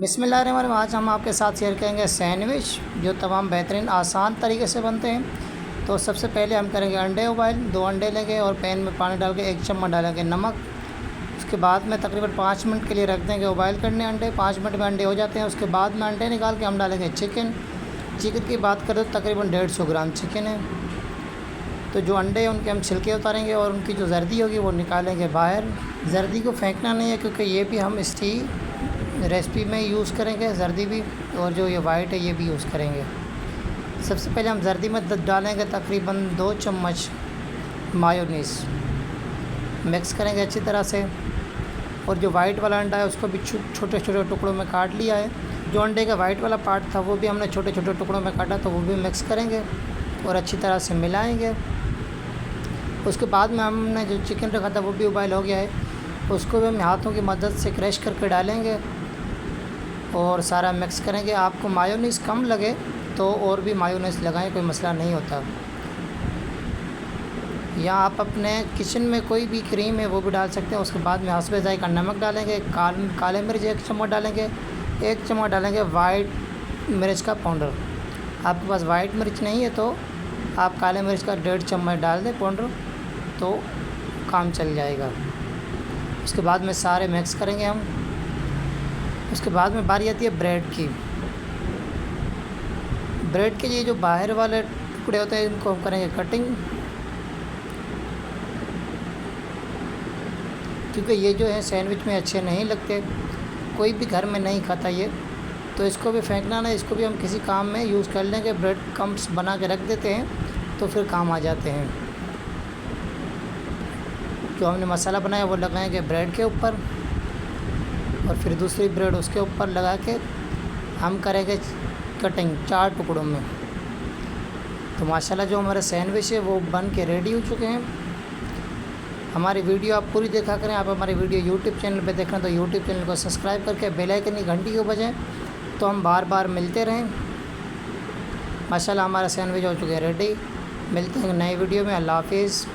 बिस्मिल्लाहिर्रहमानिर्रहीम। आज हम आपके साथ शेयर करेंगे सैंडविच जो तमाम बेहतरीन आसान तरीके से बनते हैं। तो सबसे पहले हम करेंगे अंडे उबाइल। 2 अंडे लेंगे और पैन में पानी डाल के 1 चम्मच डालेंगे नमक। उसके बाद में तकरीबन 5 मिनट के लिए रख देंगे उबाइल करने अंडे। 5 मिनट में अंडे हो जाते हैं। उसके बाद में अंडे निकाल के हम डालेंगे चिकन की बात करें तो तकरीबन 150 ग्राम चिकन है। तो जो अंडे हैं उनके हम छिलके उतारेंगे और उनकी जो जर्दी होगी वो निकालेंगे बाहर। जर्दी को फेंकना नहीं है क्योंकि ये भी हम इसकी रेसिपी में यूज़ करेंगे जर्दी भी, और जो ये वाइट है ये भी यूज़ करेंगे। सबसे पहले हम जर्दी में डालेंगे तकरीबन 2 चम्मच मायोनीज़। मिक्स करेंगे अच्छी तरह से। और जो वाइट वाला अंडा है उसको भी छोटे छोटे टुकड़ों में काट लिया है। जो अंडे का वाइट वाला पार्ट था वो भी हमने छोटे छोटे टुकड़ों में काटा, तो वो भी मिक्स करेंगे और अच्छी तरह से मिलाएंगे। उसके बाद में हमने जो चिकन रखा था वो भी उबाइल हो गया है, उसको भी हम हाथों की मदद से क्रश करके डालेंगे और सारा मिक्स करेंगे। आपको मायोनीज़ कम लगे तो और भी मायोनीज़ लगाएं, कोई मसला नहीं होता। या आप अपने किचन में कोई भी क्रीम है वो भी डाल सकते हैं। उसके बाद में हस्बे ज़ायक़ा नमक डालेंगे, काले मिर्च 1 चम्मच डालेंगे, 1 चम्मच डालेंगे वाइट मिर्च का पाउडर। आपके पास वाइट मिर्च नहीं है तो आप काले मिर्च का 1.5 चम्मच डाल दें पाउडर, तो काम चल जाएगा। उसके बाद में सारे मिक्स करेंगे हम। उसके बाद में बारी आती है ब्रेड की। ब्रेड के ये जो बाहर वाले टुकड़े होते हैं इनको हम करेंगे कटिंग, क्योंकि ये जो है सैंडविच में अच्छे नहीं लगते, कोई भी घर में नहीं खाता ये। तो इसको भी फेंकना ना, इसको भी हम किसी काम में यूज़ कर लेंगे। ब्रेड क्रम्ब्स बना के रख देते हैं तो फिर काम आ जाते हैं। जो हमने मसाला बनाया वो लगाएंगे ब्रेड के ऊपर और फिर दूसरी ब्रेड उसके ऊपर लगा के हम करेंगे कटिंग 4 टुकड़ों में। तो माशाल्लाह जो हमारे सैंडविच है वो बन के रेडी हो चुके हैं। हमारी वीडियो आप पूरी देखा करें। आप हमारी वीडियो यूट्यूब चैनल पे देख रहे हैं तो यूट्यूब चैनल को सब्सक्राइब करके बेल आइकन की घंटी को बजाएं तो हम बार बार मिलते रहें। माशाल्लाह हमारा सैंडविच हो चुके हैं रेडी। मिलते हैं नए वीडियो में। अल्लाह हाफिज़।